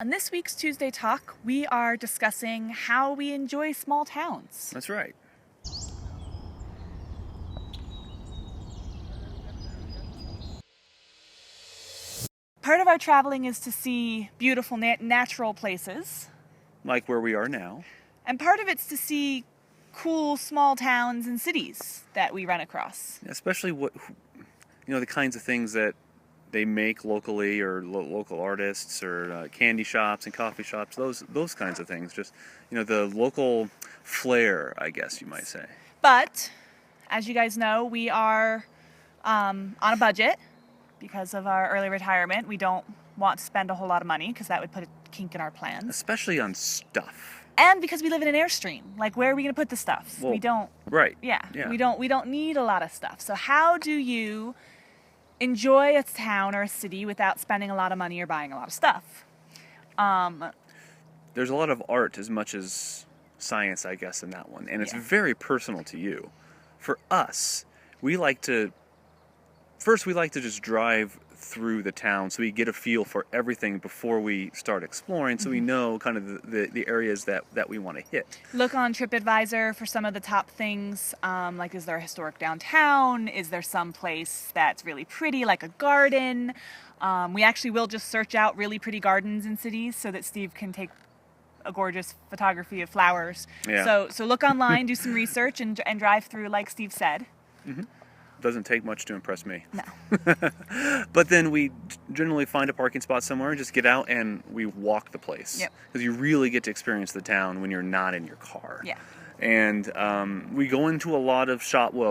On this week's Tuesday Talk, we are discussing how we enjoy small towns. That's right. Part of our traveling is to see beautiful natural places, Like where we are now. and part of it's to see cool small towns and cities that we run across. Especially the kinds of things that they make locally, or local artists, or candy shops and coffee shops. Those kinds of things. Just the local flair, I guess you might say. But, as you guys know, we are on a budget because of our early retirement. We don't want to spend a whole lot of money because that would put a kink in our plans. Especially on stuff. And because we live in an Airstream, like where are we going to put the stuff? Well, we don't. Right. Yeah. Yeah. We don't need a lot of stuff. So how do you enjoy a town or a city without spending a lot of money or buying a lot of stuff? There's a lot of art as much as science, I guess, in that one, and it's Yeah. very personal to you. For us, we like to just drive through the town so we get a feel for everything before we start exploring, so we know kind of the areas that we want to hit. Look on TripAdvisor for some of the top things, like is there a historic downtown? Is there some place that's really pretty, like a garden? We actually will just search out really pretty gardens in cities so that Steve can take a gorgeous photography of flowers. Yeah. So look online, do some research, and drive through like Steve said. Doesn't take much to impress me. No. But then we generally find a parking spot somewhere and just get out and we walk the place. Yep. Because you really get to experience the town when you're not in your car. Yeah. And we go into a lot of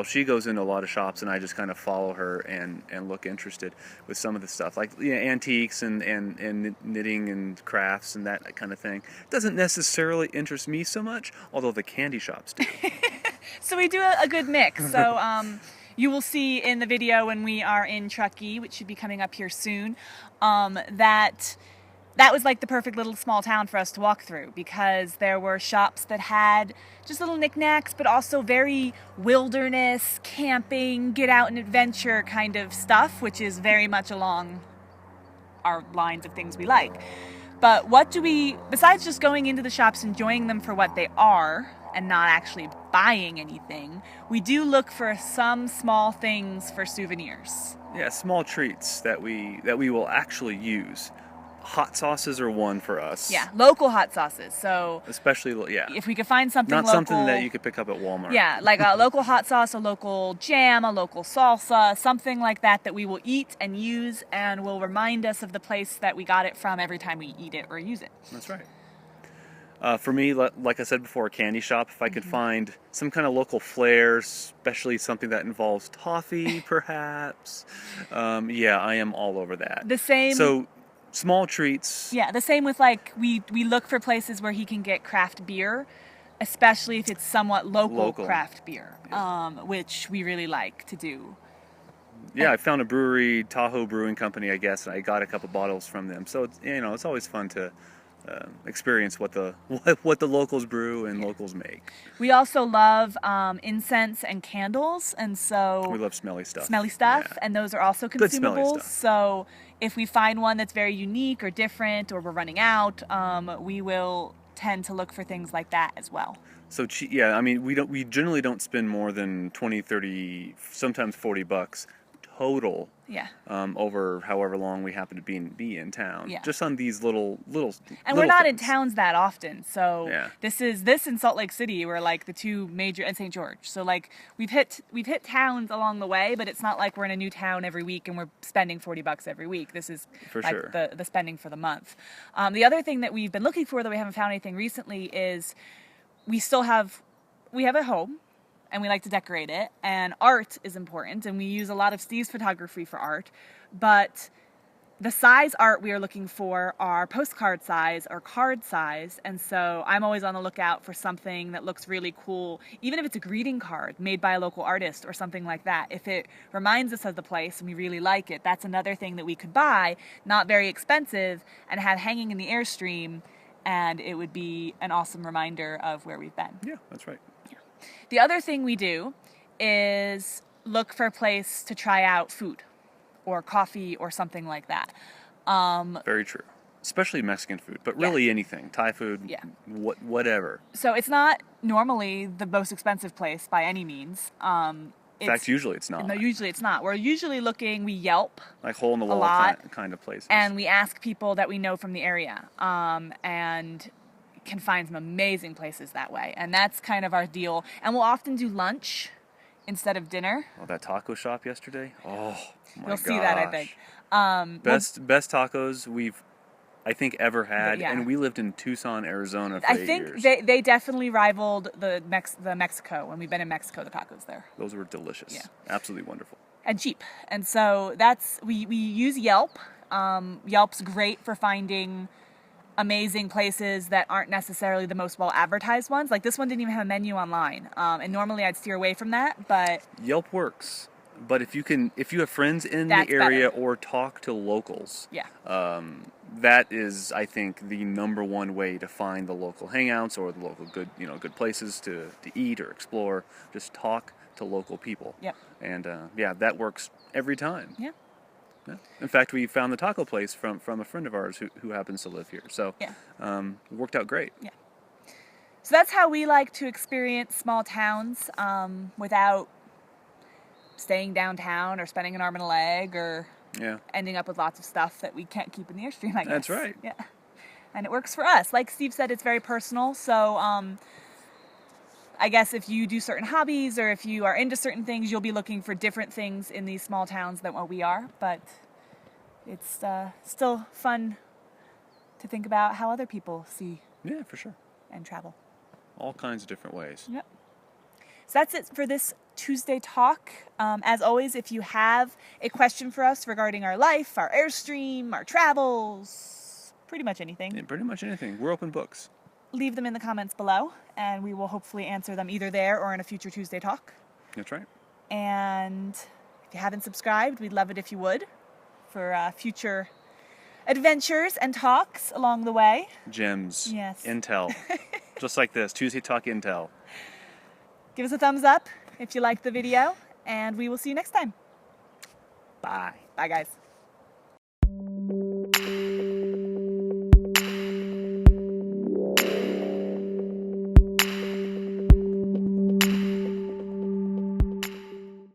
she goes into a lot of shops, and I just kind of follow her and look interested with some of the stuff, like antiques and knitting and crafts and that kind of thing. It doesn't necessarily interest me so much, although the candy shops do. So we do a good mix. So you will see in the video when we are in Truckee, which should be coming up here soon, that was like the perfect little small town for us to walk through, because there were shops that had just little knickknacks, but also very wilderness, camping, get out and adventure kind of stuff, which is very much along our lines of things we like. But besides just going into the shops, enjoying them for what they are, and not actually buying anything, we do look for some small things for souvenirs. Yeah, small treats that we will actually use. Hot sauces are one for us. Yeah, local hot sauces. So especially, yeah. if we could find something Not local, something that you could pick up at Walmart. Yeah, like a local hot sauce, a local jam, a local salsa, something like that we will eat and use and will remind us of the place that we got it from every time we eat it or use it. That's right. For me, like I said before, a candy shop, if I could find some kind of local flair, especially something that involves toffee, perhaps, yeah, I am all over that. The same. So, small treats. Yeah, the same with we look for places where he can get craft beer, especially if it's somewhat local. Craft beer, which we really like to do. Yeah, I found a brewery, Tahoe Brewing Company, I guess, and I got a couple bottles from them. So it's always fun to experience what the locals brew and locals make. We also love incense and candles, and so we love smelly stuff. Yeah. And those are also consumables. Good smelly stuff. So if we find one that's very unique or different, or we're running out, we will tend to look for things like that as well. So yeah, I mean, we generally don't spend more than 20, 30, sometimes $40 total. Yeah. Over however long we happen to be in town. Yeah. Just on these little. And we're not things. in towns that often, so yeah. This in Salt Lake City were like the two major, and St. George. So like we've hit towns along the way, but it's not like we're in a new town every week and we're spending $40 every week. This is for like sure. the spending for the month. The other thing that we've been looking for, though we haven't found anything recently, is we have a home. And we like to decorate it, and art is important, and we use a lot of Steve's photography for art, but the size art we are looking for are postcard size or card size, and so I'm always on the lookout for something that looks really cool, even if it's a greeting card made by a local artist or something like that. If it reminds us of the place and we really like it, that's another thing that we could buy, not very expensive, and have hanging in the Airstream, and it would be an awesome reminder of where we've been. Yeah, that's right. The other thing we do is look for a place to try out food or coffee or something like that. Very true. especially Mexican food, but Yeah. really anything, Thai food, Yeah. whatever. So it's not normally the most expensive place by any means. In fact, usually it's not. No, usually it's not. We're usually looking, we Yelp Like hole in the wall lot. kind of places. and we ask people that we know from the area, and can find some amazing places that way. And that's kind of our deal. And we'll often do lunch instead of dinner. Oh, that taco shop yesterday. Oh my You'll see that, I think. Best tacos we've, I think, ever had. Yeah. And we lived in Tucson, Arizona for I 8 think years. they definitely rivaled the Mexico. When we've been in Mexico, the tacos there. Those were delicious. Yeah. Absolutely wonderful. And cheap. And so that's, we use Yelp. Yelp's great for finding amazing places that aren't necessarily the most well advertised ones. Like this one didn't even have a menu online. And normally I'd steer away from that, but Yelp works. But if you have friends in That's the area better. or talk to locals, yeah. that is, I think, the number one way to find the local hangouts or the local good places to eat or explore. Just talk to local people. Yep. And yeah, that works every time. Yeah. Yeah. In fact, we found the taco place from a friend of ours who happens to live here. So Yeah. it worked out great. Yeah. So that's how we like to experience small towns, without staying downtown or spending an arm and a leg or Yeah. ending up with lots of stuff that we can't keep in the Airstream, I guess. That's right. Yeah. And it works for us. Like Steve said, it's very personal. So I guess if you do certain hobbies or if you are into certain things, you'll be looking for different things in these small towns than what we are. But it's still fun to think about how other people see Yeah, for sure. and travel. All kinds of different ways. Yep. So that's it for this Tuesday talk. As always, if you have a question for us regarding our life, our Airstream, our travels, pretty much anything, Yeah, pretty much anything. We're open books. leave them in the comments below, and we will hopefully answer them either there or in a future Tuesday talk. That's right. And if you haven't subscribed, we'd love it if you would, for future adventures and talks along the way. Gems. Yes. Intel. Just like this. Tuesday Talk Intel. Give us a thumbs up if you liked the video, and we will see you next time. Bye. Bye, guys.